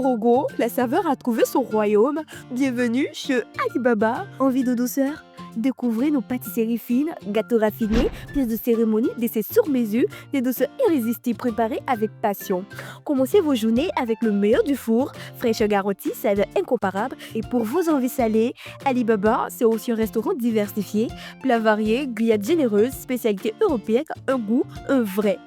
Korogo, la saveur a trouvé son royaume. Bienvenue chez Alibaba. Envie de douceur? Découvrez nos pâtisseries fines, gâteaux raffinés, pièces de cérémonie, desserts sur mesure, des douceurs irrésistibles préparées avec passion. Commencez vos journées avec le meilleur du four, fraîcheur garantie, saveur incomparable. Et pour vos envies salées, Alibaba, c'est aussi un restaurant diversifié, plats variés, grillades généreuses, spécialités européennes, un goût, un vrai.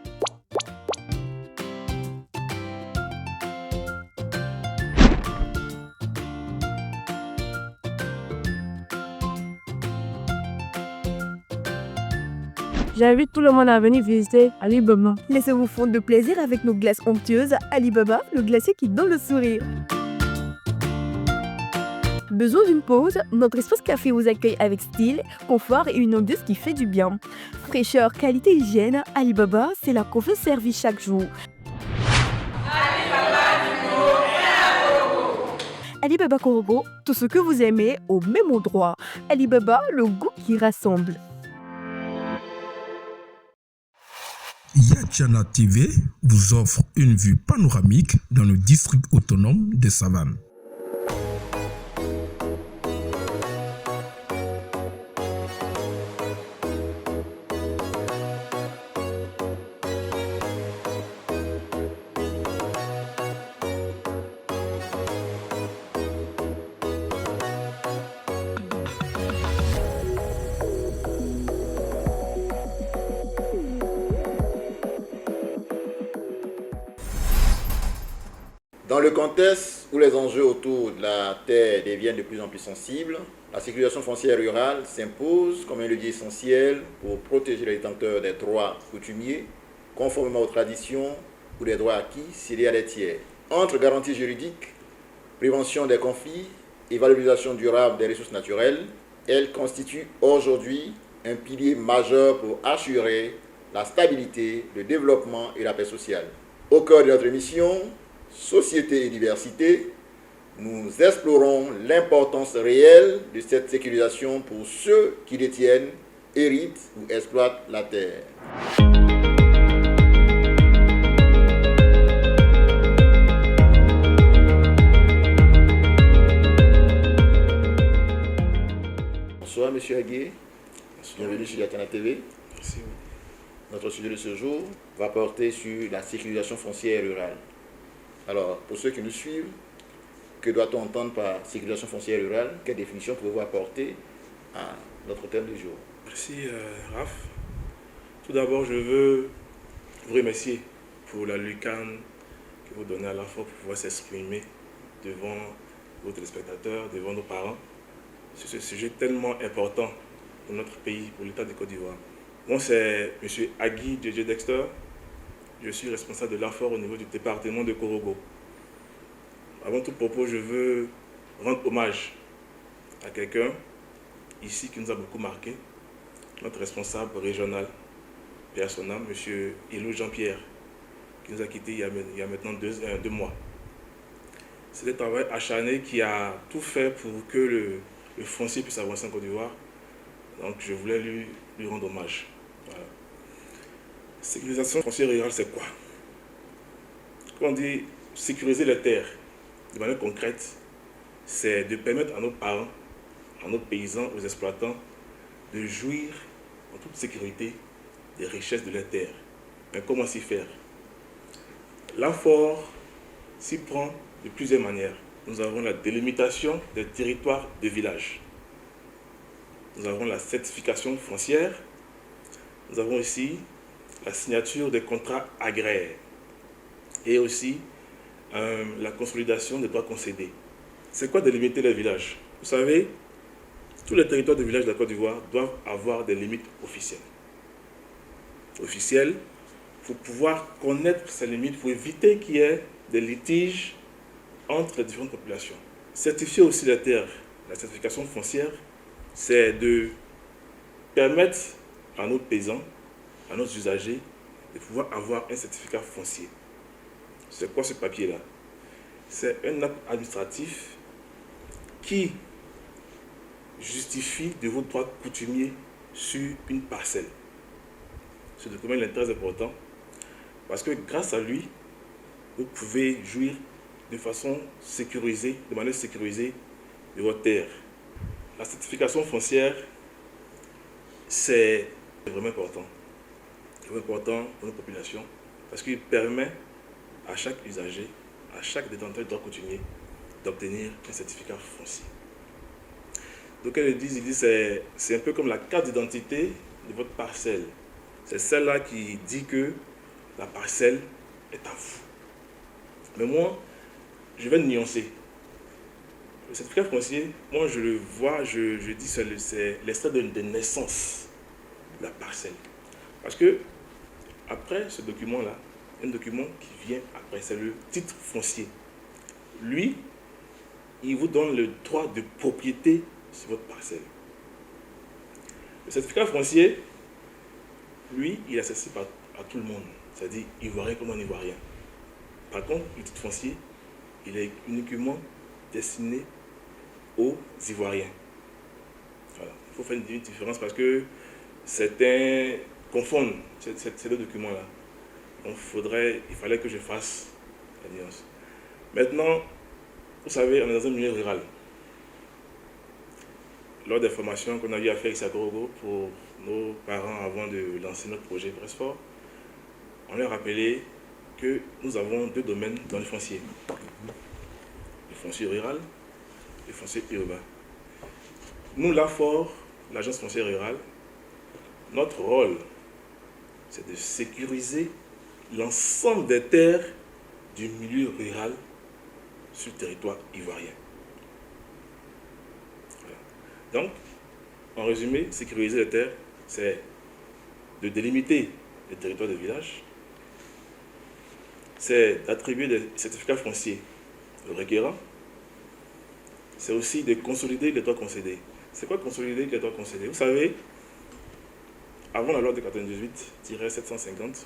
J'invite tout le monde à venir visiter Alibaba. Laissez-vous fondre de plaisir avec nos glaces onctueuses. Alibaba, le glacier qui donne le sourire. Besoin d'une pause? Notre espace café vous accueille avec style, confort et une ambiance qui fait du bien. Fraîcheur, qualité, hygiène, Alibaba, c'est la confiance servie chaque jour. Alibaba Korogo, tout ce que vous aimez au même endroit. Alibaba, le goût qui rassemble. Yachana TV vous offre une vue panoramique dans le district autonome de Savane. Dans le contexte où les enjeux autour de la terre deviennent de plus en plus sensibles, la sécurisation foncière rurale s'impose comme un levier essentiel pour protéger les détenteurs des droits coutumiers, conformément aux traditions ou des droits acquis cédés à des tiers. Entre garanties juridiques, prévention des conflits et valorisation durable des ressources naturelles, elle constitue aujourd'hui un pilier majeur pour assurer la stabilité, le développement et la paix sociale. Au cœur de notre émission, Société et diversité, nous explorons l'importance réelle de cette sécurisation pour ceux qui détiennent, héritent ou exploitent la terre. Bonsoir Monsieur Aguier, bienvenue sur Yachana TV. Merci. Notre sujet de ce jour va porter sur la sécurisation foncière rurale. Alors, pour ceux qui nous suivent, que doit-on entendre par sécurisation foncière rurale? Quelle définition pouvez-vous apporter à notre thème du jour? Merci Raph. Tout d'abord, je veux vous remercier pour la lucane que vous donnez à la fois pour pouvoir s'exprimer devant vos téléspectateurs, devant nos parents, sur ce sujet tellement important pour notre pays, pour l'État de Côte d'Ivoire. Moi, c'est M. Agui Djedje Dexter. Je suis responsable de l'AFOR au niveau du département de Korogo. Avant tout propos, je veux rendre hommage à quelqu'un ici qui nous a beaucoup marqué, notre responsable régional, paix à son âme, M. Ilou Jean-Pierre, qui nous a quittés il y a maintenant deux mois. C'est un travail acharné qui a tout fait pour que le foncier puisse avancer en Côte d'Ivoire. Donc je voulais lui rendre hommage. Voilà. Sécurisation foncière rurale, c'est quoi? Quand on dit sécuriser les terres de manière concrète, c'est de permettre à nos parents, à nos paysans, aux exploitants, de jouir en toute sécurité des richesses de leurs terres. Mais comment s'y faire? L'AFOR s'y prend de plusieurs manières. Nous avons la délimitation des territoires de village. Nous avons la certification foncière. Nous avons aussi la signature des contrats agraires et aussi la consolidation des droits concédés. C'est quoi délimiter les villages? Vous savez, tous les territoires de village de la Côte d'Ivoire doivent avoir des limites officielles. Officielles, pour pouvoir connaître ces limites, pour éviter qu'il y ait des litiges entre les différentes populations. Certifier aussi la terre, la certification foncière, c'est de permettre à nos paysans, à nos usagers, de pouvoir avoir un certificat foncier. C'est quoi ce papier-là? C'est un acte administratif qui justifie de vos droits coutumiers sur une parcelle. Ce document est très important parce que grâce à lui, vous pouvez jouir de façon sécurisée, de manière sécurisée de votre terre. La certification foncière, c'est vraiment important. C'est vraiment important pour nos populations parce qu'il permet à chaque usager, à chaque détenteur de droit coutumier d'obtenir un certificat foncier. Donc, ils disent c'est un peu comme la carte d'identité de votre parcelle. C'est celle-là qui dit que la parcelle est à vous. Mais moi, je vais nuancer. Le certificat foncier, moi je le vois, je dis c'est l'extrait de naissance de la parcelle. Parce que après ce document-là, un document qui vient après, c'est le titre foncier. Lui, il vous donne le droit de propriété sur votre parcelle. Le certificat foncier, lui, il est accessible à tout le monde, c'est-à-dire ivoirien comme non-ivoirien. Par contre, le titre foncier, il est uniquement destiné aux Ivoiriens. Voilà. Il faut faire une différence parce que certains confondent ces deux documents-là. Donc il fallait que je fasse la nuance. Maintenant, vous savez, on est dans un milieu rural. Lors des formations qu'on a eu à faire ici à Gorogo pour nos parents avant de lancer notre projet Pressfort, on leur a rappelé que nous avons deux domaines dans le foncier. Le foncier rural et le foncier urbain. Nous, l'AFOR, l'Agence foncière rurale, notre rôle, c'est de sécuriser l'ensemble des terres du milieu rural sur le territoire ivoirien. Voilà. Donc, en résumé, sécuriser les terres, c'est de délimiter les territoires de village, c'est d'attribuer des certificats fonciers au requérant, c'est aussi de consolider les droits concédés. C'est quoi consolider les droits concédés? Vous savez, avant la loi de 98-750,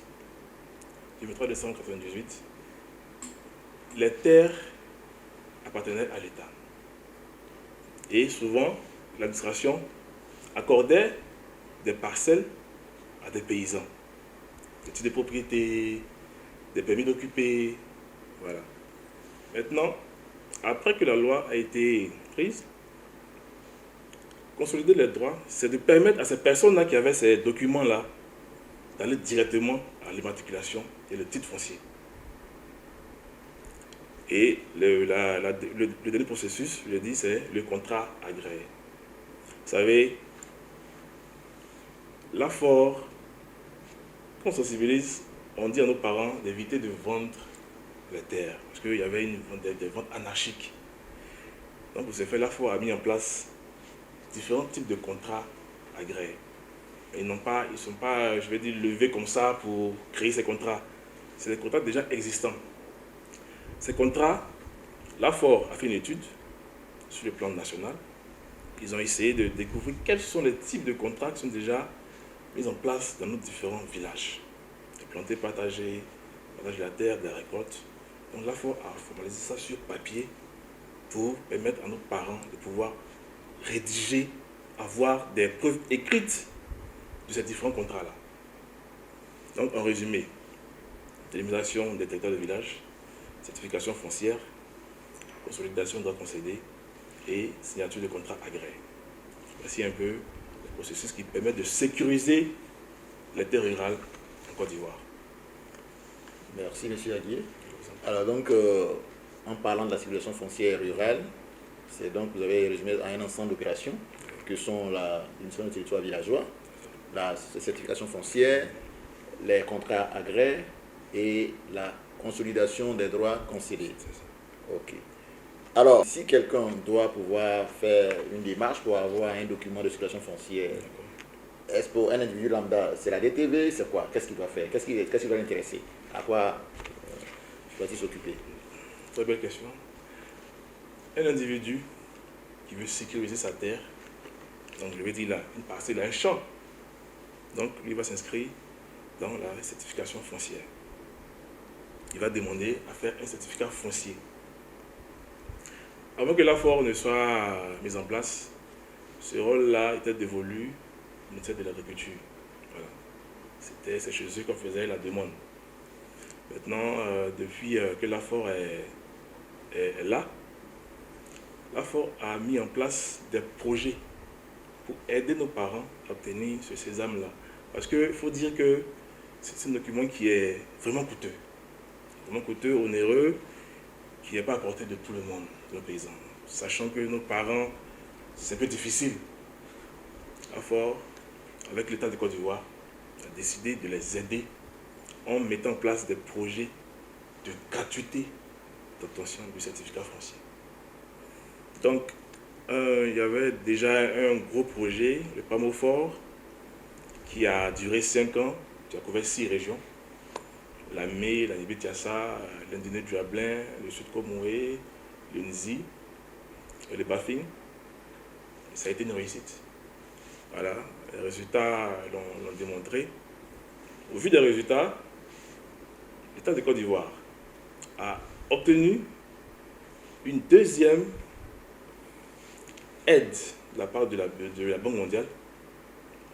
du 23 décembre 1998, les terres appartenaient à l'État. Et souvent, l'administration accordait des parcelles à des paysans. Des titres de propriété, des permis d'occuper, voilà. Maintenant, après que la loi a été prise, consolider les droits, c'est de permettre à ces personnes-là qui avaient ces documents-là d'aller directement à l'immatriculation et le titre foncier. Et le dernier processus, je le dis, c'est le contrat agréé. Vous savez, l'AFOR, quand on sensibilise, on dit à nos parents d'éviter de vendre les terres, parce qu'il y avait des ventes anarchiques. Donc, pour ce fait, l'AFOR a mis en place différents types de contrats agréés. Ils ne sont pas, je vais dire, levés comme ça pour créer ces contrats. C'est des contrats déjà existants. Ces contrats, l'AFOR a fait une étude sur le plan national. Ils ont essayé de découvrir quels sont les types de contrats qui sont déjà mis en place dans nos différents villages. Les plantés partagés, partage de la terre, des récoltes. Donc l'AFOR a formalisé ça sur papier pour permettre à nos parents de pouvoir rédiger, avoir des preuves écrites de ces différents contrats-là. Donc en résumé, délimitation des territoires de village, certification foncière, consolidation de droits concédés et signature de contrats agréés. Voici un peu le processus qui permet de sécuriser les terres rurales en Côte d'Ivoire. Merci, M. Aguier. Alors donc, en parlant de la circulation foncière rurale, c'est donc, vous avez résumé à un ensemble d'opérations que sont la définition du territoire villageois, la certification foncière, les contrats agréés et la consolidation des droits concédés. Ok. Alors, si quelqu'un doit pouvoir faire une démarche pour avoir un document de circulation foncière, est-ce pour un individu lambda, c'est la DTV, c'est quoi? Qu'est-ce qu'il doit faire? Qu'est-ce qui doit l'intéresser? À quoi doit-il s'occuper? Très belle question. Un individu qui veut sécuriser sa terre, donc je vais dire là, une parcelle, un champ, donc lui va s'inscrire dans la certification foncière. Il va demander à faire un certificat foncier. Avant que l'AFOR ne soit mise en place, ce rôle-là était dévolu au ministère de l'Agriculture. Voilà. C'est chez eux qu'on faisait la demande. Maintenant, depuis que l'AFOR est est là, l'AFOR a mis en place des projets pour aider nos parents à obtenir ce sésame-là. Parce qu'il faut dire que c'est un document qui est vraiment coûteux, onéreux, qui n'est pas à portée de tout le monde, de nos paysans. Sachant que nos parents, c'est un peu difficile. l'AFOR, avec l'État de Côte d'Ivoire, a décidé de les aider en mettant en place des projets de gratuité d'obtention du certificat foncier. Donc, il y avait déjà un gros projet, le PAMOFOR, qui a duré 5 ans, qui a couvert 6 régions. La Mé, la Nibé-Tiassa, l'Indiné-Duablin, le Sud-Komoué, le Nzi et le Bafing. Ça a été une réussite. Voilà, les résultats l'ont démontré. Au vu des résultats, l'État de Côte d'Ivoire a obtenu une deuxième aide de la part de la Banque mondiale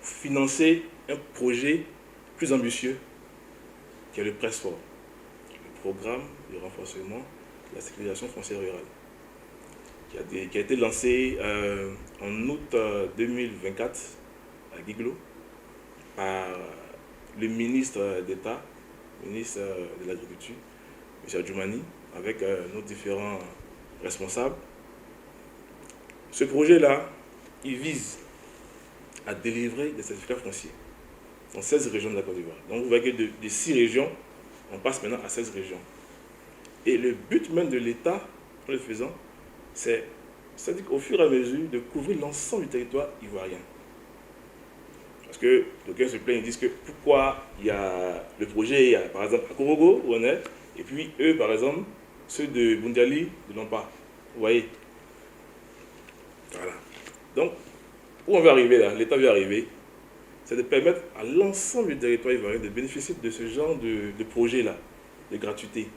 pour financer un projet plus ambitieux qui est le PRESFOR, le programme de renforcement de la sécurisation foncière rurale, qui a été lancé en août 2024 à Guiglo par le ministre d'État, ministre de l'Agriculture, M. Adjoumani, avec nos différents responsables. Ce projet-là, il vise à délivrer des certificats fonciers dans 16 régions de la Côte d'Ivoire. Donc vous voyez que de 6 régions, on passe maintenant à 16 régions. Et le but même de l'État, en le faisant, c'est-à-dire qu'au fur et à mesure de couvrir l'ensemble du territoire ivoirien. Parce que d'aucuns se plaignent, ils disent que pourquoi il y a le projet, par exemple à Korogo, où on est, et puis eux, par exemple, ceux de Bundiali ne l'ont pas. Vous voyez? Voilà. Donc, où on veut arriver là, l'État veut arriver, c'est de permettre à l'ensemble du territoire ivoirien de bénéficier de ce genre de projet-là, de gratuité.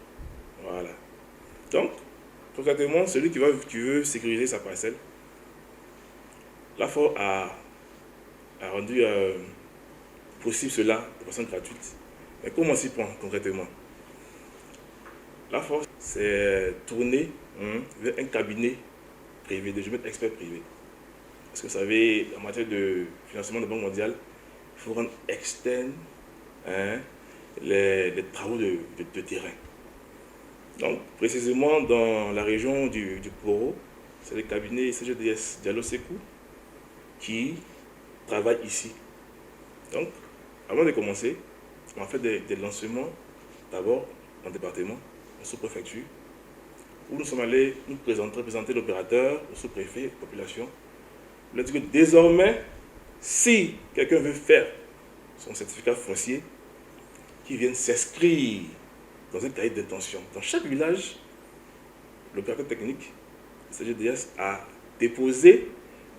Voilà. Donc, concrètement, celui qui veut sécuriser sa parcelle, l'AFOR a rendu possible cela de façon gratuite. Mais comment on s'y prend concrètement? l'AFOR s'est tourné vers un cabinet privé, de géomètres experts privés. Parce que vous savez, en matière de financement de la Banque mondiale, il faut rendre externe les travaux de terrain. Donc, précisément dans la région du Poro, c'est le cabinet CGDS Diallo Sekou qui travaille ici. Donc, avant de commencer, on a fait des lancements, d'abord en département, en sous-préfecture, où nous sommes allés nous présenter l'opérateur, le sous-préfet, la population. On a dit que désormais, si quelqu'un veut faire son certificat foncier, qu'il vienne s'inscrire dans un cahier d'intention. Dans chaque village, l'opérateur technique, le CGDS, a déposé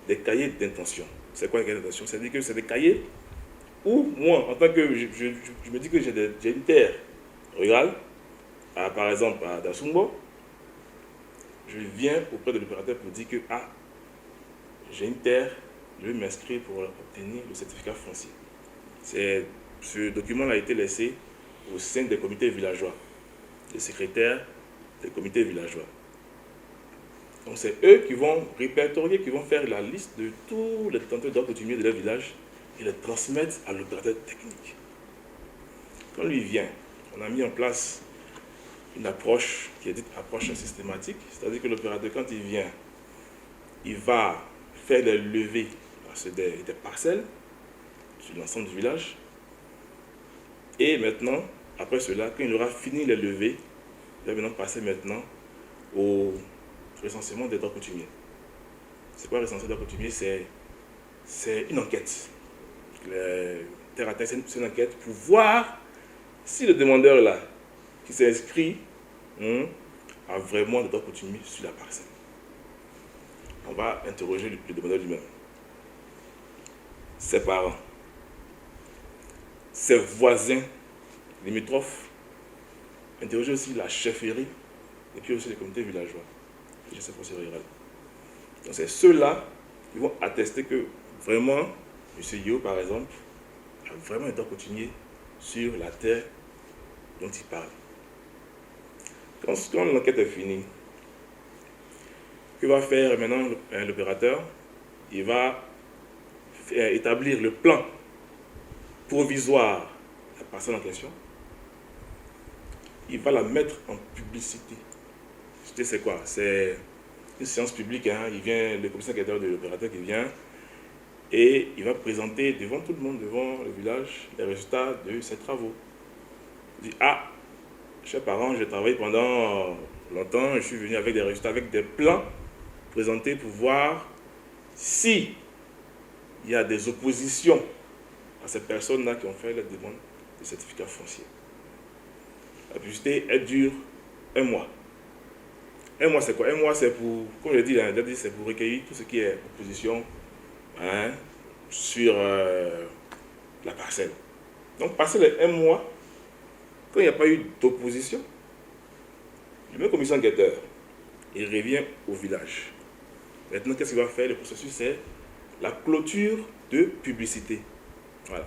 des cahiers d'intention. C'est quoi les cahiers d'intention? C'est-à-dire que c'est des cahiers où moi, en tant que je me dis que j'ai une terre rurale, par exemple à Dasumbo, je viens auprès de l'opérateur pour dire que j'ai une terre, je vais m'inscrire pour obtenir le certificat foncier. Ce document a été laissé au sein des comités villageois, des secrétaires des comités villageois. Donc c'est eux qui vont répertorier, qui vont faire la liste de tous les détenteurs de droits coutumiers de leur village et les transmettre à l'opérateur technique. Quand lui vient, on a mis en place une approche qui est dite approche systématique, c'est-à-dire que l'opérateur, quand il vient, il va faire des levées des parcelles sur l'ensemble du village. Et maintenant, après cela, quand il aura fini les levées, il va maintenant passer maintenant au recensement des droits coutumiers. C'est quoi recenser des droits coutumiers? C'est une enquête. Terre à terre, c'est une enquête pour voir si le demandeur là, qui s'est inscrit, a vraiment des droits coutumiers sur la parcelle. On va interroger le demandeur lui-même, ses parents, ses voisins limitrophes, interroger aussi la chefferie et puis aussi les comités villageois, les gestions foncières rurales. Donc c'est ceux-là qui vont attester que vraiment, M. Yo par exemple, a vraiment un droit coutumier sur la terre dont il parle. Quand l'enquête est finie, Que va faire maintenant l'opérateur? Il va établir le plan provisoire de la parcelle en question. Il va la mettre en publicité. C'est quoi? C'est une séance publique. Il vient, le commissaire enquêteur de l'opérateur qui vient et il va présenter devant tout le monde, devant le village, les résultats de ses travaux. Il dit, ah, chers parents, j'ai travaillé pendant longtemps, je suis venu avec des résultats, avec des plans présentés pour voir si il y a des oppositions à ces personnes-là qui ont fait la demande de certificat foncier. La publicité, elle dure 1 mois. 1 mois, c'est quoi? 1 mois, c'est pour, comme je l'ai dit, c'est pour recueillir tout ce qui est opposition sur la parcelle. Donc, passé les 1 mois, quand il n'y a pas eu d'opposition, le même commissaire enquêteur, il revient au village. Maintenant, qu'est-ce qu'il va faire? Le processus, c'est la clôture de publicité. Voilà.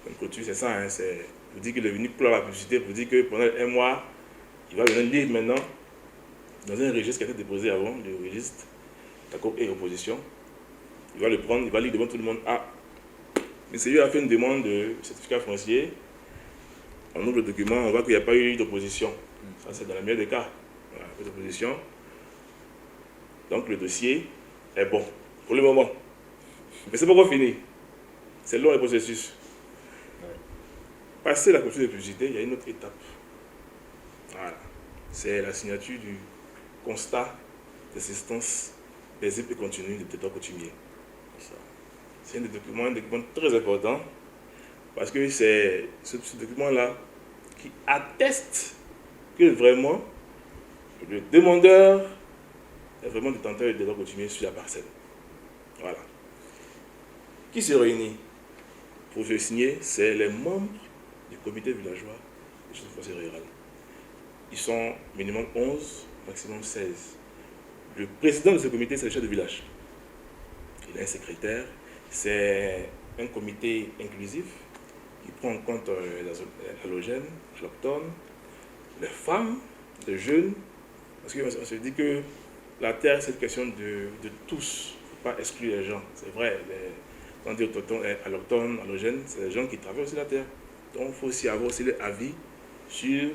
Une clôture, c'est ça. C'est pour dire qu'il est venu clore la publicité, pour dire que pendant 1 mois, il va venir lire maintenant dans un registre qui a été déposé avant, le registre d'accord et opposition. Il va le prendre, il va lire devant tout le monde. Ah, mais c'est lui qui a fait une demande de certificat foncier. On ouvre le document, on voit qu'il n'y a pas eu d'opposition. Ça, c'est dans le meilleur des cas. Voilà, pas d'opposition. Donc, le dossier est bon pour le moment. Mais c'est pas encore fini. C'est long le processus. Passer la clôture de publicité, il y a une autre étape. Voilà. C'est la signature du constat d'assistance paisible et continue des territoires coutumiers. C'est un document très important parce que c'est ce document-là qui atteste que vraiment le demandeur est vraiment détenteur des territoires coutumiers sur la parcelle. Voilà. Qui se réunit pour se signer? C'est les membres du comité villageois de gestion foncière rurale. Ils sont minimum 11, maximum 16. Le président de ce comité, c'est le chef de village. Il a un secrétaire. C'est un comité inclusif qui prend en compte les halogènes, autochtones, les femmes, les jeunes. Parce qu'on se dit que la terre, c'est une question de tous. Il ne faut pas exclure les gens. C'est vrai, quand on dit autochtones, allochtones, halogènes, c'est les gens qui travaillent aussi la terre. Donc, il faut aussi avoir aussi l'avis sur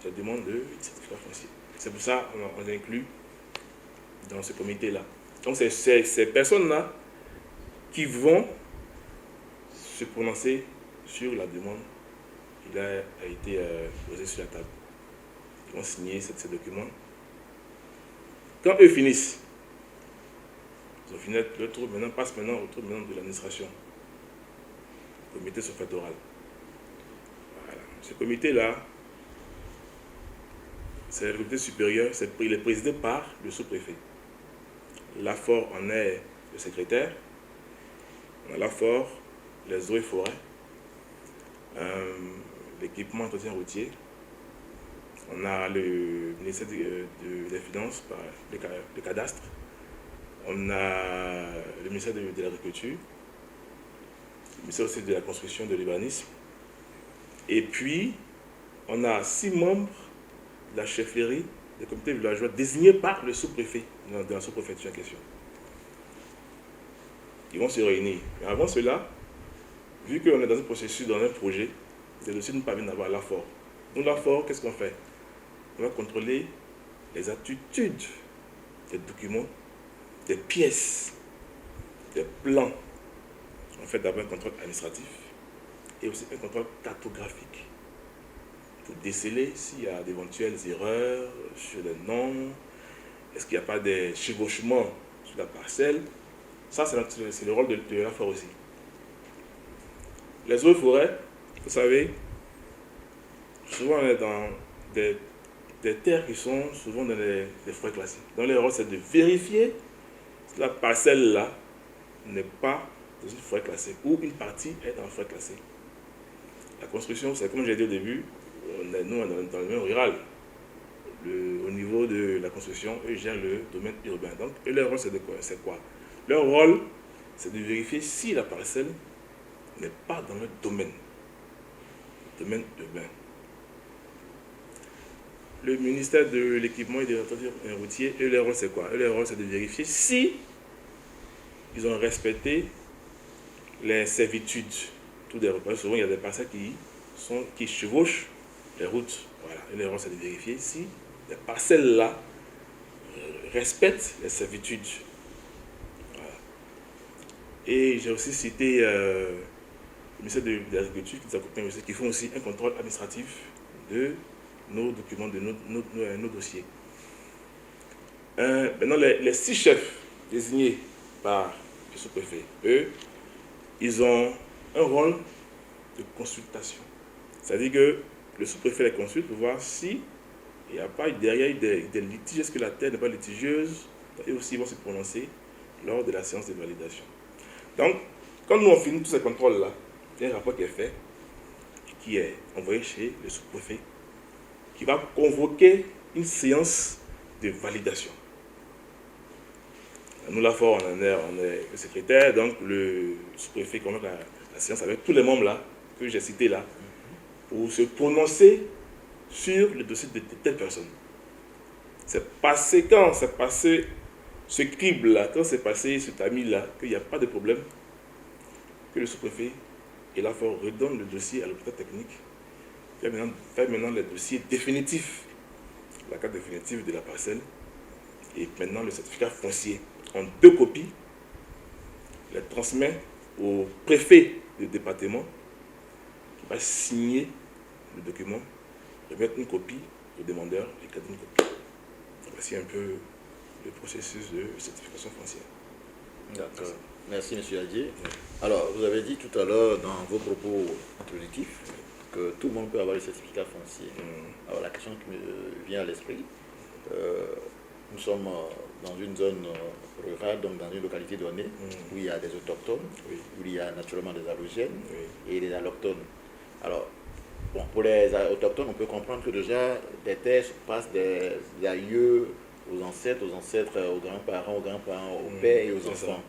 la demande de certificat foncier. C'est pour ça qu'on les inclut dans ce comité-là. Donc, c'est ces personnes-là qui vont se prononcer sur la demande qui a été posée sur la table. Ils vont signer ces documents. Quand eux finissent, ils ont fini le tour, maintenant passe maintenant au tour de l'administration. Comité suffragéral. Voilà. Ce comité-là, c'est le comité supérieur, il est présidé par le sous-préfet. L'AFOR en est le secrétaire. On a l'AFOR, les eaux et forêts, l'équipement entretien routier. On a le ministère des Finances, le cadastre. On a le ministère de l'Agriculture, le ministère aussi de la Construction, de l'Urbanisme. Et puis, on a 6 membres de la chefferie des comités villageois désignés par le sous-préfet de la sous-préfecture en question. Ils vont se réunir. Mais avant cela, vu qu'on est dans un processus, dans un projet, les dossiers nous parviennent d'avoir l'AFOR. Nous, l'AFOR, qu'est-ce qu'on fait? On va contrôler les attitudes des documents, des pièces, des plans. On fait d'abord un contrôle administratif et aussi un contrôle cartographique pour déceler s'il y a d'éventuelles erreurs sur les noms, est-ce qu'il n'y a pas des chevauchements sur la parcelle. Ça, c'est le rôle de l'AFOR aussi. Les eaux et forêts, vous savez, souvent on est dans des terres qui sont souvent dans les forêts classées. Donc le rôle, c'est de vérifier si la parcelle-là n'est pas dans une forêt classée ou une partie est dans la forêt classée. La construction, c'est comme j'ai dit au début, nous, on est dans le domaine rural. Au niveau de la construction, eux gèrent le domaine urbain. Donc, leur rôle, c'est quoi? Leur rôle, c'est de vérifier si la parcelle n'est pas dans le domaine urbain. le ministère de l'équipement et de l'entretien routier, eux, leur rôle c'est quoi? Eux, leur rôle c'est de vérifier si ils ont respecté les servitudes. Tout des repas, souvent il y a des parcelles qui chevauchent les routes. Voilà. Et leur rôle c'est de vérifier si les parcelles-là respectent les servitudes. Voilà. Et j'ai aussi cité le ministère de l'Agriculture qui nous accompagne aussi, qui font aussi un contrôle administratif de nos documents, de nos dossiers. Maintenant, les 6 chefs désignés par le sous-préfet, eux, ils ont un rôle de consultation. C'est-à-dire que le sous-préfet les consulte pour voir si il n'y a pas derrière des litiges, est-ce que la terre n'est pas litigieuse, et aussi ils vont se prononcer lors de la séance de validation. Donc, quand nous on finit tous ces contrôles-là, il y a un rapport qui est fait, qui est envoyé chez le sous-préfet, qui va convoquer une séance de validation. Nous, la fois, on est le secrétaire, donc le sous-préfet convoque la séance avec tous les membres là, que j'ai cités là, pour se prononcer sur le dossier de telle personne. C'est passé quand c'est passé ce crible-là, quand c'est passé cet ami-là, qu'il n'y a pas de problème, que le sous-préfet et la fois redonne le dossier à l'hôpital technique, fait maintenant le dossier définitif, la carte définitive de la parcelle, et maintenant le certificat foncier en 2 copies, les transmet au préfet du département, qui va signer le document, remettre une copie au demandeur et cadrer une copie. Voici un peu le processus de certification foncière. D'accord. Merci, M. Adier. Alors, vous avez dit tout à l'heure dans vos propos introductifs que tout le monde peut avoir le certificat foncier. Alors, la question qui me vient à l'esprit, nous sommes dans une zone rurale, donc dans une localité donnée, où il y a des autochtones, où il y a naturellement des allogènes et des allochtones. Alors, bon, pour les autochtones, on peut comprendre que déjà des terres passent des aïeux aux ancêtres, aux grands-parents, aux pères et aux enfants.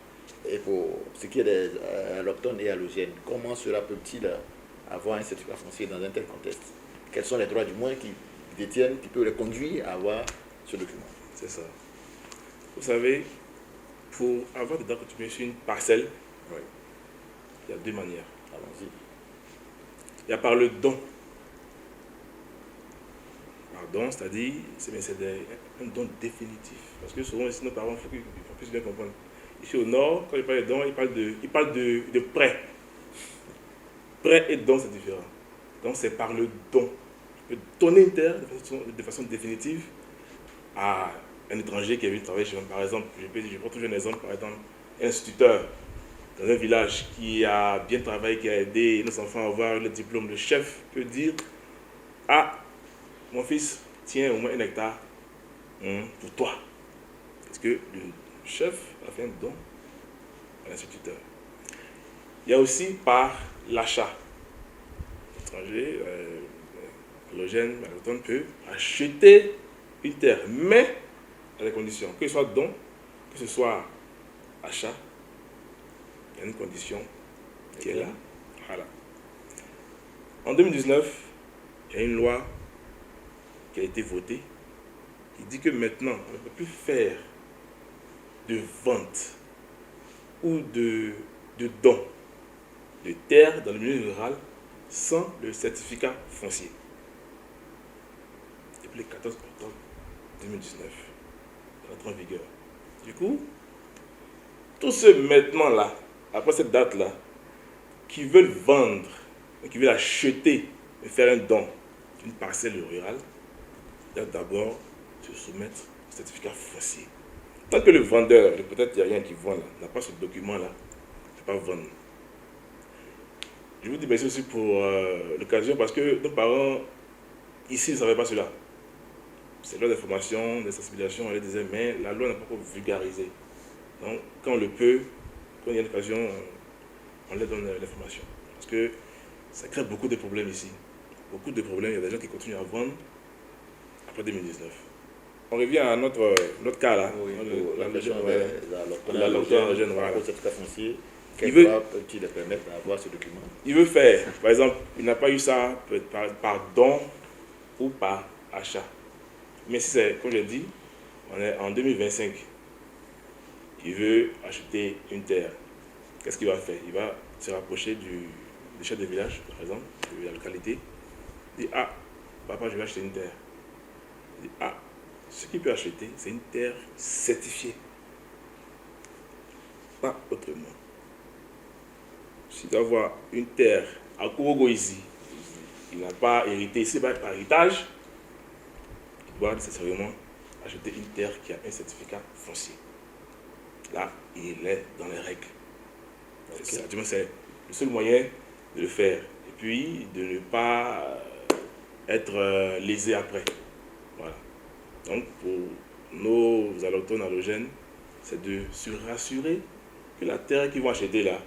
Et pour ce qui est des allochtones et allogènes, comment cela peut-il avoir un certificat foncier dans un tel contexte? Quels sont les droits du moins qui détiennent, qui peuvent les conduire à avoir ce document? C'est ça. Vous savez, pour avoir des droits coutumiers sur une parcelle, il y a 2 manières. Allons-y. Il y a par le don. Par don, c'est-à-dire, c'est un don définitif. Parce que souvent, ici, nos parents, il faut qu'ils puissent bien comprendre. Ici au nord, quand ils parlent de don, ils parlent de prêt. Prêt et don, c'est différent. Donc, c'est par le don. Je peux donner une terre de façon définitive à un étranger qui est venu travailler chez moi. Par exemple, je prends toujours un exemple, par exemple, un instituteur dans un village qui a bien travaillé, qui a aidé nos enfants à avoir le diplôme. Le chef peut dire: ah, mon fils, tiens au moins 1 hectare pour toi. Parce que le chef a fait un don à l'instituteur. Il y a aussi par l'achat. L'étranger, allogène, autochtone peut acheter une terre, mais à des conditions. Que ce soit don, que ce soit achat, il y a une condition qui est là. Voilà. En 2019, il y a une loi qui a été votée qui dit que maintenant, on ne peut plus faire de vente ou de don de terre dans le milieu rural sans le certificat foncier. Depuis le 14 octobre 2019, ça entre en vigueur. Du coup, tous ceux maintenant-là, après cette date-là, qui veulent vendre, qui veulent acheter et faire un don d'une parcelle rurale, doivent d'abord se soumettre au certificat foncier. Tant que le vendeur, peut-être il n'y a rien qui vend là, n'a pas ce document-là, il ne peut pas vendre. Je vous dis merci aussi pour l'occasion parce que nos parents, ici, ne savaient pas cela. C'est loi d'information, de sensibilisation, on les disait, mais la loi n'a pas encore vulgarisé. Donc, quand on le peut, quand il y a une occasion, on leur donne l'information. Parce que ça crée beaucoup de problèmes ici. Beaucoup de problèmes, il y a des gens qui continuent à vendre après 2019. On revient à notre cas là. Oui, la question de l'allogène. Voilà. Au certificat foncier, quel droit peut-il permettre d'avoir ce document? Il veut faire, par exemple, il n'a pas eu ça par don ou par achat. Mais si c'est, comme je l'ai dit, on est en 2025, il veut acheter une terre. Qu'est-ce qu'il va faire? Il va se rapprocher du chef de village, par exemple, de la localité. Il dit, ah, papa, je vais acheter une terre. Il dit, ah, ce qu'il peut acheter, c'est une terre certifiée. Pas autrement. S'il doit avoir une terre à Kourogo ici, il n'a pas hérité ici par héritage, il doit nécessairement acheter une terre qui a un certificat foncier. Là, il est dans les règles. C'est le seul moyen de le faire. Et puis, de ne pas être lésé après. Voilà. Donc, pour nos allochtones allogènes, c'est de se rassurer que la terre qu'ils vont acheter là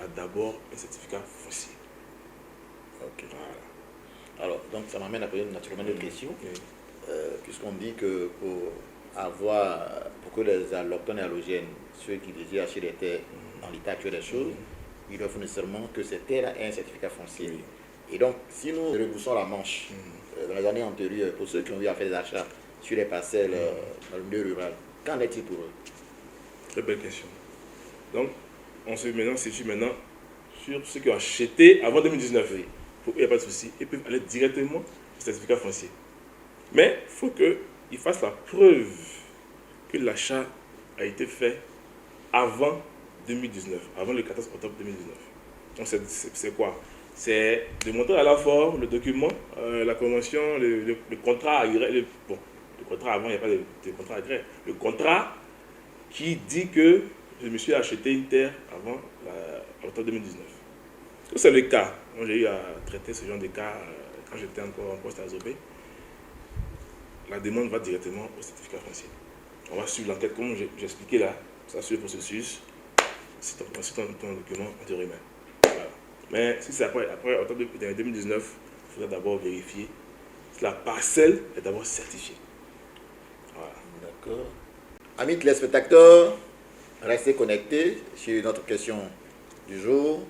a d'abord un certificat foncier. Ok. Voilà. Alors, donc ça m'amène à poser naturellement une question. Puisqu'on dit que pour que les allochtones et allogènes, ceux qui désirent acheter des terres dans l'état actuel des choses, il doit nécessairement que ces terres aient un certificat foncier. Et donc, si nous rebroussons la manche dans les années antérieures, pour ceux qui ont eu à faire des achats sur les parcelles dans le milieu rural, qu'en est-il pour eux? Très belle question. Donc, on se situe maintenant sur ceux qui ont acheté avant 2019. Pour eux, il n'y a pas de souci. Ils peuvent aller directement au certificat foncier. Mais il faut qu'ils fassent la preuve que l'achat a été fait avant 2019, avant le 14 octobre 2019. Donc, c'est quoi? C'est de montrer à la fois le document, la convention, le contrat agréé. Le contrat avant, il n'y a pas de contrat agréé. Le contrat qui dit que je me suis acheté une terre avant octobre 2019. Tout c'est le cas. Moi, j'ai eu à traiter ce genre de cas quand j'étais encore en poste à Zobé. La demande va directement au certificat foncier. On va suivre l'enquête, comme j'ai expliqué là. Ça suit le processus. C'est ton document, on te remet. Voilà. Mais si c'est après octobre 2019, il faudrait d'abord vérifier si la parcelle est d'abord certifiée. Voilà. D'accord. Amis téléspectateurs, restez connectés sur notre question du jour,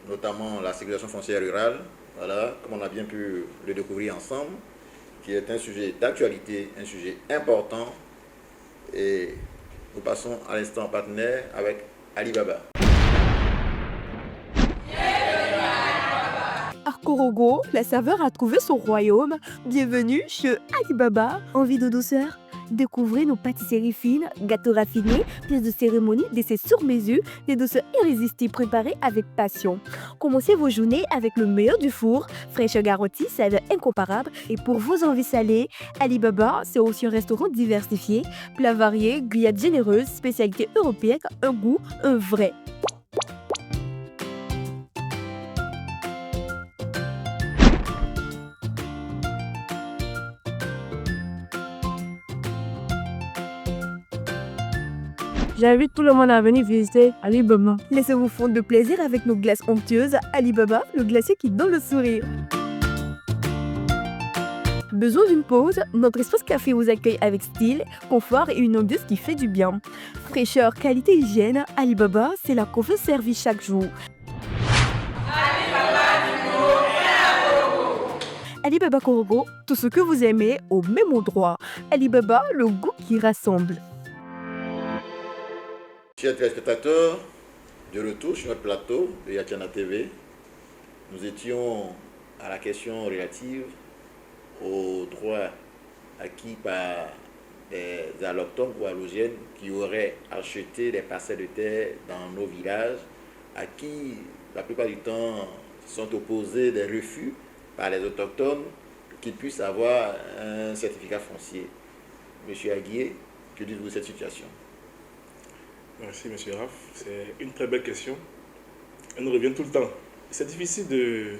notamment la sécurisation foncière rurale. Voilà, comme on a bien pu le découvrir ensemble, qui est un sujet d'actualité, un sujet important. Et nous passons à l'instant partenaire avec Alibaba. À Korogo, la saveur a trouvé son royaume. Bienvenue chez Alibaba. Envie de douceur? Découvrez nos pâtisseries fines, gâteaux raffinés, pièces de cérémonie, desserts sur mesure, des douceurs irrésistibles préparées avec passion. Commencez vos journées avec le meilleur du four, fraîcheur garantie, saveur incomparable. Et pour vos envies salées, Alibaba, c'est aussi un restaurant diversifié, plats variés, grillades généreuses, spécialités européennes, un goût, un vrai. J'invite tout le monde à venir visiter Alibaba. Laissez-vous fondre de plaisir avec nos glaces onctueuses. Alibaba, le glacier qui donne le sourire. Besoin d'une pause? Notre espace café vous accueille avec style, confort et une ambiance qui fait du bien. Fraîcheur, qualité, hygiène, Alibaba, c'est la confiance servie chaque jour. Alibaba Korogo, tout ce que vous aimez au même endroit. Alibaba, le goût qui rassemble. Chers téléspectateurs, de retour sur notre plateau de Yatiana TV, nous étions à la question relative aux droits acquis par des allochtones ou allogènes qui auraient acheté des parcelles de terre dans nos villages, à qui la plupart du temps sont opposés des refus par les autochtones qu'ils puissent avoir un certificat foncier. Monsieur Aguier, que dites-vous de cette situation? Merci, monsieur Raph. C'est une très belle question. Elle nous revient tout le temps. C'est difficile de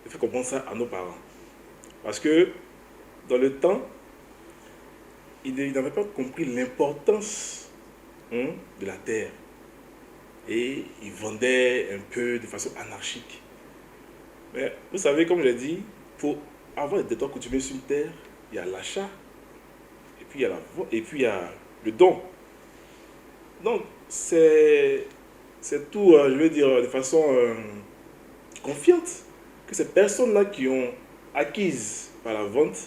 faire comprendre ça à nos parents. Parce que dans le temps, ils n'avaient pas compris l'importance de la terre. Et ils vendaient un peu de façon anarchique. Mais vous savez, comme je l'ai dit, pour avoir des droits coutumiers sur une terre, il y a l'achat, et puis il y a le don. Donc, c'est tout, je veux dire, de façon confiante que ces personnes-là qui ont acquises par la vente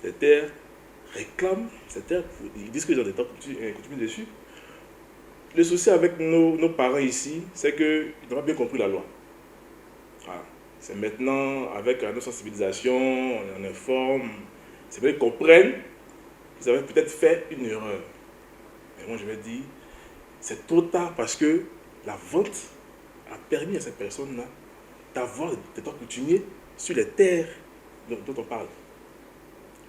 des terres réclament ces terres, ils disent qu'ils ont des droits coutumiers dessus. Le souci avec nos parents ici, c'est qu'ils n'ont pas bien compris la loi. Voilà. C'est maintenant, avec nos sensibilisations, on informe, c'est vrai qu'ils comprennent qu'ils avaient peut-être fait une erreur. Mais moi je vais dire, c'est trop tard parce que la vente a permis à ces personnes-là d'avoir des droits coutumiers sur les terres dont on parle.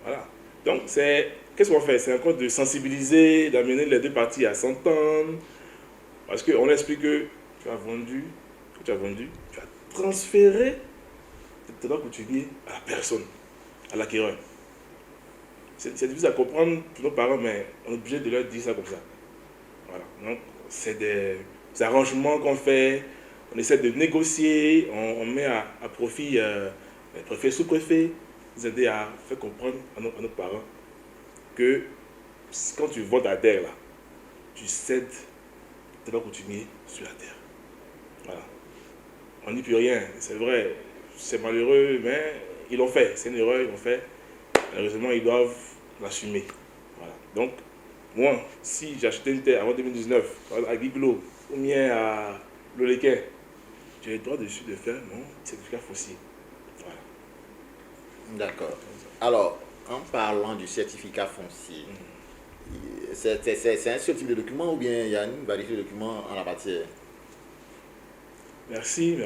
Voilà. Donc, qu'est-ce qu'on fait? C'est encore de sensibiliser, d'amener les deux parties à s'entendre. Parce qu'on explique que tu as transféré tes droits coutumiers à la personne, à l'acquéreur. C'est difficile à comprendre pour nos parents, mais on est obligé de leur dire ça comme ça. Voilà. Donc, c'est des arrangements qu'on fait, on essaie de négocier, on met à profit les préfets, sous-préfets, nous aider à faire comprendre à nos parents que quand tu vends ta terre, là, tu cèdes tes droits coutumiers sur la terre. Voilà. On n'y peut rien, c'est vrai, c'est malheureux, mais ils l'ont fait, c'est une erreur, ils l'ont fait. Malheureusement, ils doivent l'assumer. Voilà. Donc, moi, si j'achetais une terre avant 2019, à Guiglo, ou bien à Loléquin, j'ai le droit dessus de faire mon certificat foncier. Voilà. D'accord. Alors, en parlant du certificat foncier, c'est un seul type de document ou bien il y a une variété de documents en la matière? Merci.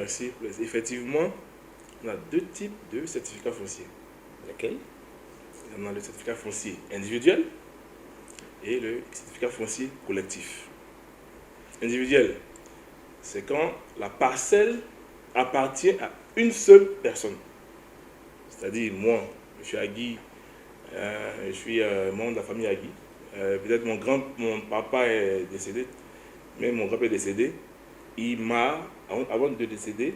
Effectivement, on a deux types de certificats fonciers. Lesquels? On a le certificat foncier individuel et le certificat foncier collectif. Individuel, c'est quand la parcelle appartient à une seule personne. C'est-à-dire, moi, je suis Agui, je suis membre de la famille Agui. Peut-être mon papa est décédé, mais mon grand-père est décédé. Avant de décéder,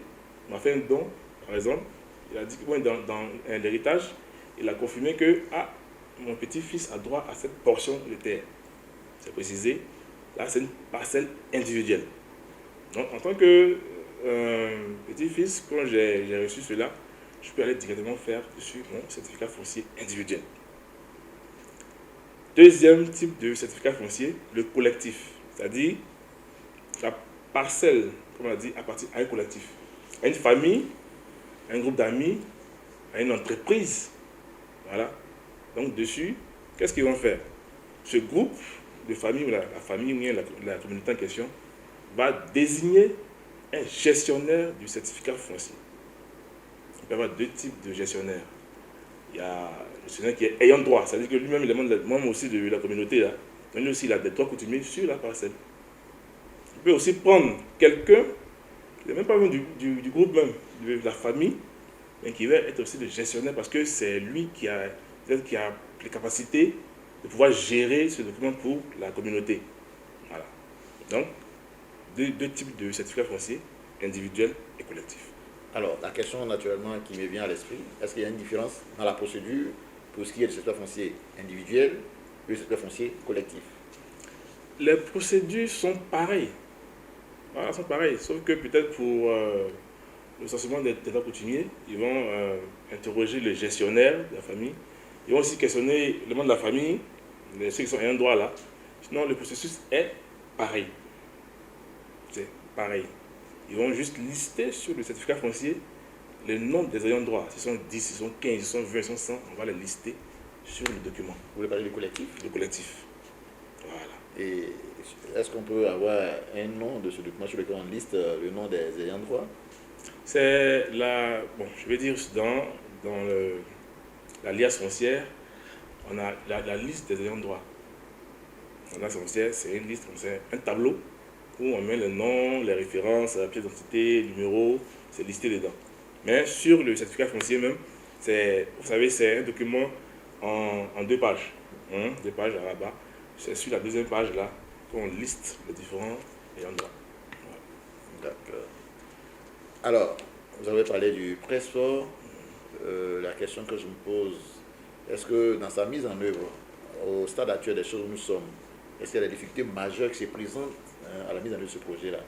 il m'a fait un don, par exemple. Il a dit que dans l'héritage, il a confirmé que mon petit-fils a droit à cette portion de terre. C'est précisé, là c'est une parcelle individuelle. Donc en tant que petit-fils, quand j'ai reçu cela, je peux aller directement faire dessus mon certificat foncier individuel. Deuxième type de certificat foncier, le collectif. C'est-à-dire, la parcelle, comme on a dit, appartient à un collectif. À une famille, à un groupe d'amis, à une entreprise. Voilà. Donc dessus, qu'est-ce qu'ils vont faire? Ce groupe de famille, ou la famille ou la communauté en question, va désigner un gestionnaire du certificat foncier. Il peut y avoir deux types de gestionnaires. Il y a le gestionnaire qui est ayant droit, c'est-à-dire que lui-même, il est membre aussi de la communauté. Là. Donc lui aussi, il a des droits coutumiers sur la parcelle. Il peut aussi prendre quelqu'un qui n'est même pas du groupe même, de la famille, mais qui va être aussi le gestionnaire parce que c'est lui qui a les capacités de pouvoir gérer ce document pour la communauté. Voilà. Donc, deux types de certificats fonciers, individuels et collectifs. Alors, la question naturellement qui me vient à l'esprit, est-ce qu'il y a une différence dans la procédure pour ce qui est du certificat foncier individuel et du certificat foncier collectif? Les procédures sont pareilles. Voilà, sont pareilles, sauf que peut-être pour le censement des droits coutumiers, ils vont interroger le gestionnaire de la famille. Ils vont aussi questionner le membre de la famille, ceux qui sont ayant droit là. Sinon, le processus est pareil. C'est pareil. Ils vont juste lister sur le certificat foncier le nombre des ayants droit. S'ils sont 10, s'ils sont 15, s'ils sont 20, s'ils sont 100, on va les lister sur le document. Vous voulez parler du collectif? Le collectif. Voilà. Et est-ce qu'on peut avoir un nom de ce document sur lequel on liste le nom des ayants droit? C'est je vais dire dans la liasse foncière, on a la liste des ayants droit. La liasse foncière, c'est une liste, c'est un tableau où on met le nom, les références, la pièce d'identité, le numéro, c'est listé dedans. Mais sur le certificat foncier même, vous savez, c'est un document en 2 pages. 2 pages là-bas. C'est sur la deuxième page là qu'on liste les différents ayants droit. Voilà. D'accord. Alors, vous avez parlé du presseport. La question que je me pose, est-ce que dans sa mise en œuvre, au stade actuel des choses où nous sommes, est-ce qu'il y a des difficultés majeures qui se présentent à la mise en œuvre de ce projet-là,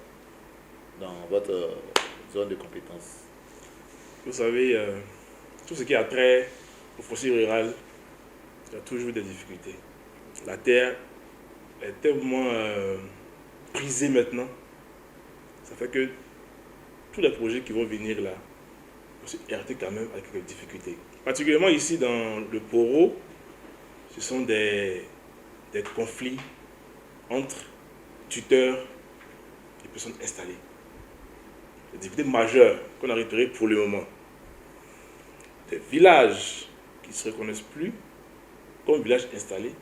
dans votre zone de compétence? Vous savez, tout ce qui a trait au foncier rural, il y a toujours des difficultés. La terre est tellement prisée maintenant, ça fait que tous les projets qui vont venir là vont se heurter quand même avec quelques difficultés. Particulièrement ici dans le Poro, ce sont des conflits entre tuteurs et personnes installées. Des difficultés majeures qu'on a repérées pour le moment. Des villages qui ne se reconnaissent plus comme villages installés,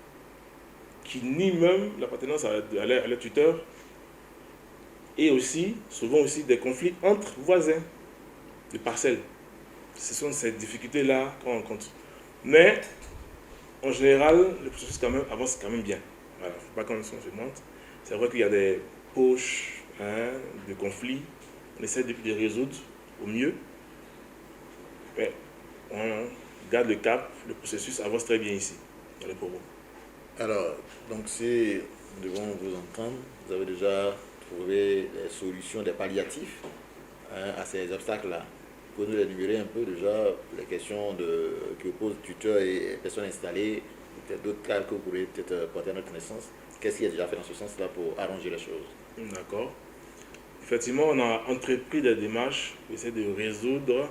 qui nient même l'appartenance à leur tuteur, et aussi, souvent aussi, des conflits entre voisins de parcelles. Ce sont ces difficultés-là qu'on rencontre. Mais, en général, le processus quand même avance quand même bien. Voilà, il ne faut pas qu'on se monte. C'est vrai qu'il y a des poches de conflits. On essaie de les résoudre au mieux. Mais on garde le cap, le processus avance très bien ici, dans les Poro. Alors, donc si nous devons vous entendre, vous avez déjà trouvé des solutions, des palliatifs à ces obstacles-là. Pouvez nous énumérer un peu déjà les questions que posent tuteurs et personnes installées, peut-être d'autres cas que vous pourrez peut-être porter à notre connaissance. Qu'est-ce qui est déjà fait dans ce sens-là pour arranger les choses? D'accord. Effectivement, on a entrepris des démarches pour essayer de résoudre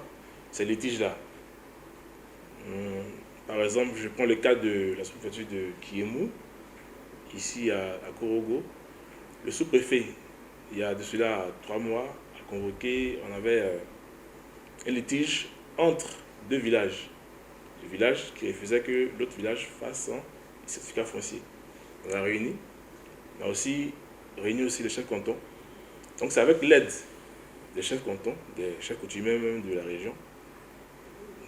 ces litiges-là. Par exemple, je prends le cas de la sous-préfecture de Kiémou, ici à Korogo. Le sous-préfet, il y a de cela 3 mois, a convoqué, on avait un litige entre deux villages. Le village qui refusait que l'autre village fasse un certificat foncier. On a réuni. On a aussi réuni aussi les chefs cantons. Donc c'est avec l'aide des chefs cantons, des chefs coutumiers même de la région,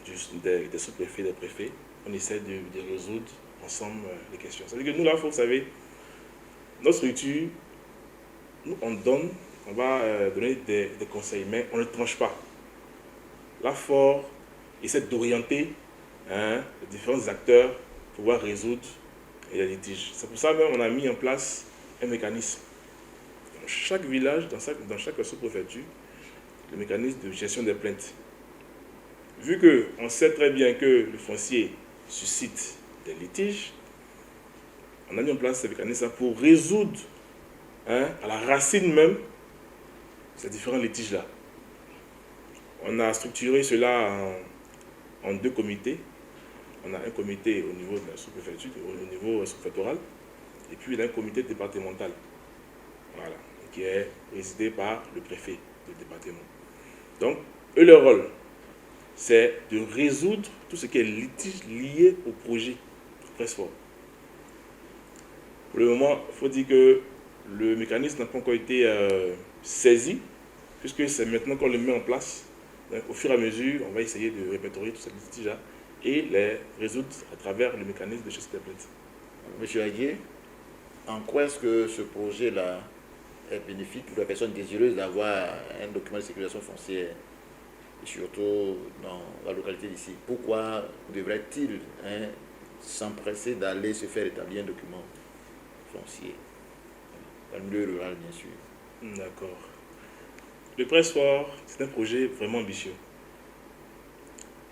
des sous-préfets, des préfets, on essaie de résoudre ensemble les questions. C'est-à-dire que nous, là, vous savez, notre structure, nous, on va donner des conseils, mais on ne tranche pas. Là, fort, essaie d'orienter les différents acteurs pour pouvoir résoudre les litiges. C'est pour ça même qu'on a mis en place un mécanisme. Dans chaque village, dans chaque sous-préfecture, le mécanisme de gestion des plaintes. Vu qu'on sait très bien que le foncier suscite des litiges, on a mis en place ce mécanisme pour résoudre à la racine même ces différents litiges-là. On a structuré cela en 2 comités. On a un comité au niveau de la sous-préfecture, au niveau sous-préfectoral, et puis il y a un comité départemental, voilà, qui est présidé par le préfet du département. Donc, eux, leur rôle, c'est de résoudre tout ce qui est litige lié au projet Pressfort. Pour le moment, il faut dire que le mécanisme n'a pas encore été saisi, puisque c'est maintenant qu'on le met en place. Donc, au fur et à mesure, on va essayer de répertorier tous ces litiges-là et les résoudre à travers le mécanisme de gestion des plaintes. Monsieur Aguier, en quoi est-ce que ce projet-là est bénéfique pour les personnes désireuses d'avoir un document de sécurisation foncière, et surtout dans la localité d'ici? Pourquoi devrait-il s'empresser d'aller se faire établir un document foncier dans le milieu rural, bien sûr? D'accord. Le Pressfort, c'est un projet vraiment ambitieux.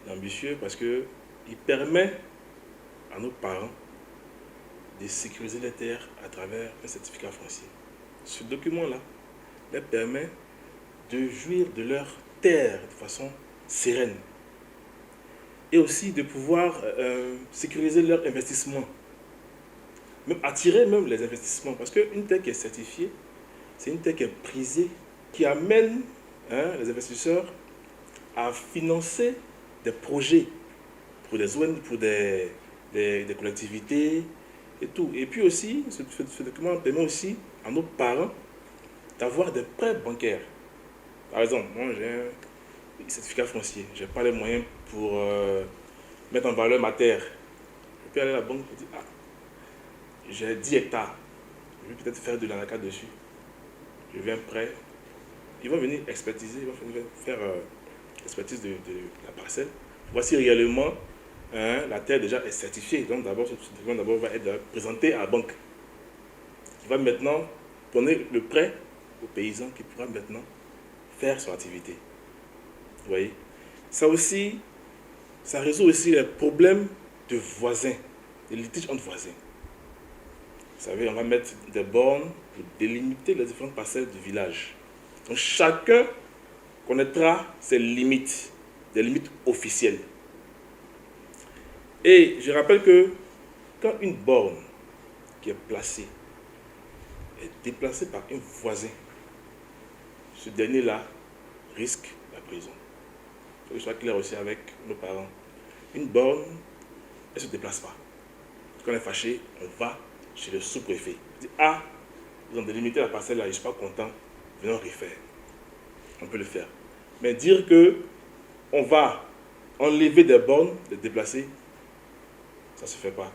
Ambitieux parce qu'il permet à nos parents de sécuriser les terres à travers un certificat foncier. Ce document-là leur permet de jouir de leurs terres de façon sereine et aussi de pouvoir sécuriser leur investissement, même attirer même les investissements, parce qu'une terre qui est certifiée, c'est une terre qui est prisée, qui amène les investisseurs à financer des projets pour des ONG, pour des collectivités et tout. Et puis aussi, ce document permet aussi à nos parents d'avoir des prêts bancaires. Par exemple, moi j'ai un certificat foncier, je n'ai pas les moyens pour mettre en valeur ma terre. Je peux aller à la banque et dire, j'ai 10 hectares, je vais peut-être faire de l'anaca dessus. Je veux un prêt. Ils vont venir expertiser, ils vont venir faire l'expertise de la parcelle. Voici réellement la terre déjà est certifiée. Donc d'abord, ce document va être présenté à la banque, qui va maintenant donner le prêt au paysan qui pourra maintenant faire son activité. Vous voyez, ça résout aussi les problèmes de voisins. des litiges entre voisins. Vous savez, on va mettre des bornes pour délimiter les différentes parcelles du village. Donc chacun connaîtra ses limites, des limites officielles. Et je rappelle que quand une borne qui est placée est déplacée par un voisin, ce dernier-là risque la prison. Il faut que ce soit clair aussi avec nos parents. Une borne, elle ne se déplace pas. Quand on est fâché, on va chez le sous-préfet. On dit, ah, ils ont délimité la parcelle là, je ne suis pas content, venons refaire. On peut le faire. Mais dire que on va enlever des bornes, les déplacer, ça ne se fait pas.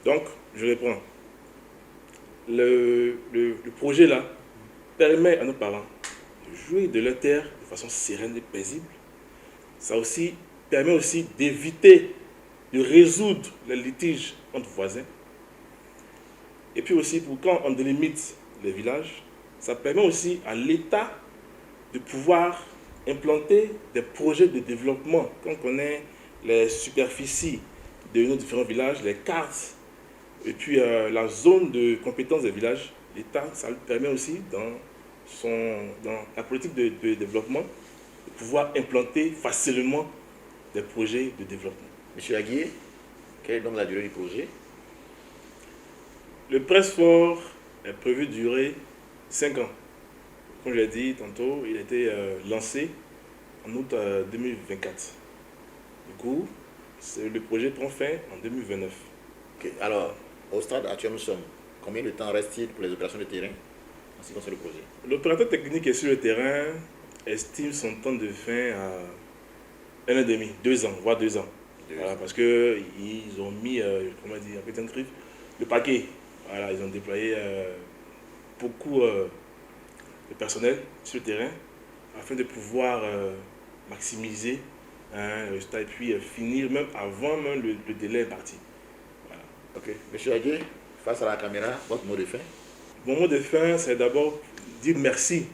Donc, je reprends. Le projet là permet à nos parents de jouir de leur terre de façon sereine et paisible. Ça aussi permet aussi d'éviter de résoudre les litiges entre voisins. Et puis aussi, pour quand on délimite les villages, ça permet aussi à l'État de pouvoir implanter des projets de développement. Quand on connaît les superficies de nos différents villages, les cartes, et puis la zone de compétence des villages, l'État, ça lui permet aussi, dans la politique de développement, de pouvoir implanter facilement des projets de développement. Monsieur Aguier, quelle est donc la durée du projet? Le Presse-Fort est prévu durer 5 ans. Comme je l'ai dit tantôt, il a été lancé en août 2024. Du coup, le projet prend fin en 2029. Okay. Alors, au stade actuel, nous sommes. Combien de temps reste-t-il pour les opérations de terrain en ce qui concerne le projet? L'opérateur technique est sur le terrain estime son temps de fin à 1 an et demi, 2 ans, voire 2 ans. Voilà, parce qu'ils ont mis, comment dire, avec un griffe, le paquet. Voilà, ils ont déployé beaucoup de personnel sur le terrain afin de pouvoir maximiser le résultat et puis finir même avant même le délai imparti. Voilà. Ok. Monsieur Aguier, face à la caméra, votre mot de fin? Mon mot de fin, c'est d'abord dire merci.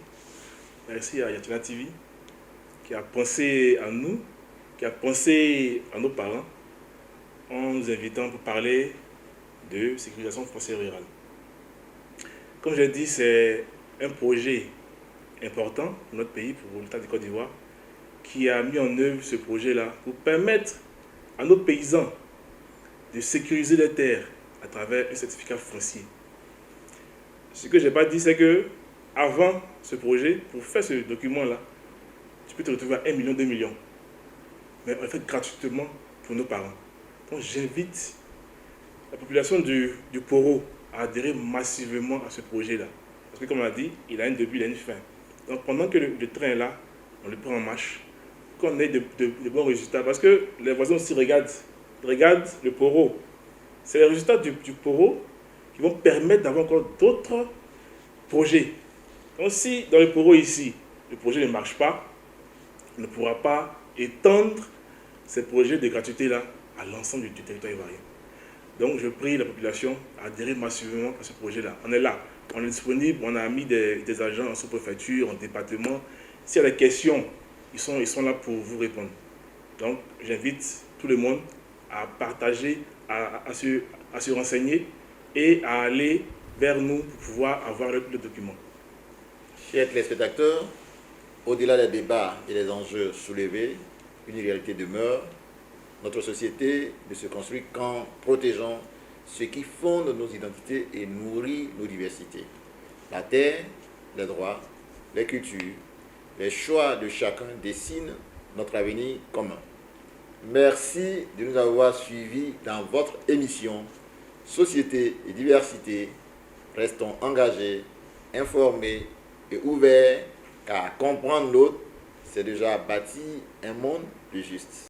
Merci à Yatuna TV qui a pensé à nous, qui a pensé à nos parents en nous invitant pour parler de sécurisation foncière rurale. Comme je l'ai dit, c'est un projet important pour notre pays, pour l'État de Côte d'Ivoire, qui a mis en œuvre ce projet-là pour permettre à nos paysans de sécuriser les terres à travers un certificat foncier. Ce que je n'ai pas dit, c'est que avant ce projet, pour faire ce document-là, tu peux te retrouver à 1 million, 2 millions. Mais on le fait gratuitement pour nos parents. Donc j'invite la population du Poro à adhérer massivement à ce projet-là. Parce que comme on l'a dit, il a un début, il a une fin. Donc pendant que le train est là, on le prend en marche, qu'on ait de bons résultats. Parce que les voisins aussi regardent le Poro. C'est les résultats du Poro qui vont permettre d'avoir encore d'autres projets. Donc si dans le Poro ici, le projet ne marche pas, on ne pourra pas étendre ces projets de gratuité-là à l'ensemble du territoire ivoirien. Donc je prie la population à adhérer massivement à ce projet-là. On est là, on est disponible, on a mis des agents en sous-préfecture, en département. S'il y a des questions, ils sont là pour vous répondre. Donc j'invite tout le monde à partager, à se renseigner et à aller vers nous pour pouvoir avoir le document. Chers téléspectateurs, au-delà des débats et des enjeux soulevés, une réalité demeure. Notre société ne se construit qu'en protégeant ce qui fonde nos identités et nourrit nos diversités. La terre, les droits, les cultures, les choix de chacun dessinent notre avenir commun. Merci de nous avoir suivis dans votre émission Société et diversité. Restons engagés, informés et ouverts, car comprendre l'autre, c'est déjà bâtir un monde plus juste.